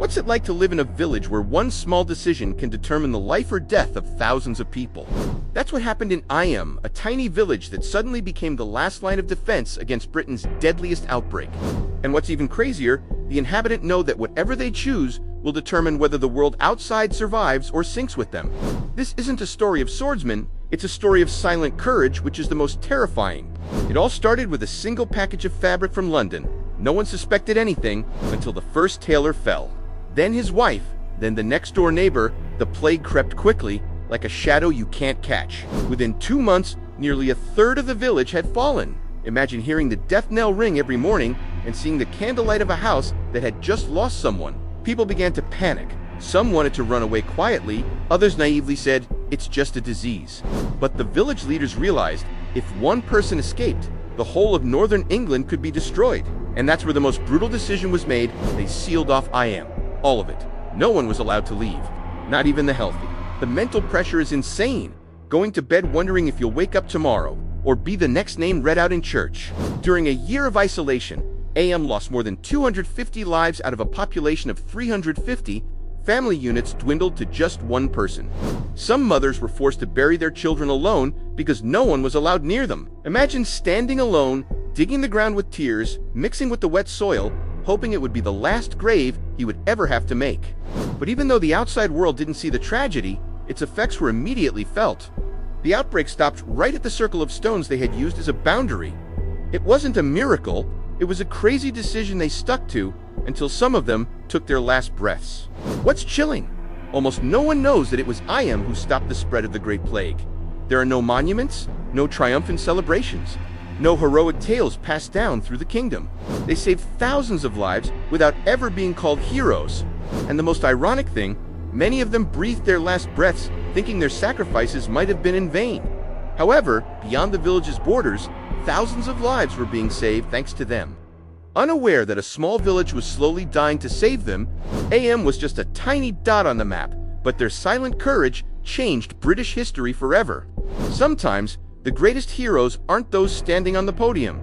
What's it like to live in a village where one small decision can determine the life or death of thousands of people? That's what happened in Iam, a tiny village that suddenly became the last line of defense against Britain's deadliest outbreak. And what's even crazier, the inhabitants know that whatever they choose will determine whether the world outside survives or sinks with them. This isn't a story of swordsmen, it's a story of silent courage, which is the most terrifying. It all started with a single package of fabric from London. No one suspected anything until the first tailor fell. Then his wife, then the next-door neighbor. The plague crept quickly, like a shadow you can't catch. Within 2 months, nearly a third of the village had fallen. Imagine hearing the death knell ring every morning and seeing the candlelight of a house that had just lost someone. People began to panic. Some wanted to run away quietly, others naively said, "It's just a disease." But the village leaders realized if one person escaped, the whole of northern England could be destroyed. And that's where the most brutal decision was made. They sealed off Iam. All of it. No one was allowed to leave. Not even the healthy. The mental pressure is insane. Going to bed wondering if you'll wake up tomorrow, or be the next name read out in church. During a year of isolation, Iam lost more than 250 lives out of a population of 350. Family units dwindled to just one person. Some mothers were forced to bury their children alone because no one was allowed near them. Imagine standing alone, digging the ground with tears, mixing with the wet soil, hoping it would be the last grave he would ever have to make. But even though the outside world didn't see the tragedy, its effects were immediately felt. The outbreak stopped right at the circle of stones they had used as a boundary. It wasn't a miracle, it was a crazy decision they stuck to until some of them took their last breaths. What's chilling? Almost no one knows that it was Iam who stopped the spread of the Great Plague. There are no monuments, no triumphant celebrations, no heroic tales passed down through the kingdom. They saved thousands of lives without ever being called heroes. And the most ironic thing, many of them breathed their last breaths thinking their sacrifices might have been in vain. However, beyond the village's borders, thousands of lives were being saved thanks to them. Unaware that a small village was slowly dying to save them, Iam was just a tiny dot on the map, but their silent courage changed British history forever. Sometimes, the greatest heroes aren't those standing on the podium,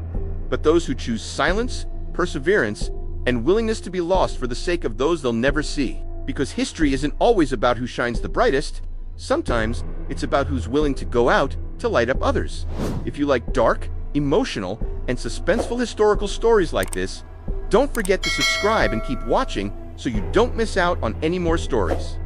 but those who choose silence, perseverance, and willingness to be lost for the sake of those they'll never see. Because history isn't always about who shines the brightest. Sometimes, it's about who's willing to go out to light up others. If you like dark, emotional, and suspenseful historical stories like this, don't forget to subscribe and keep watching so you don't miss out on any more stories.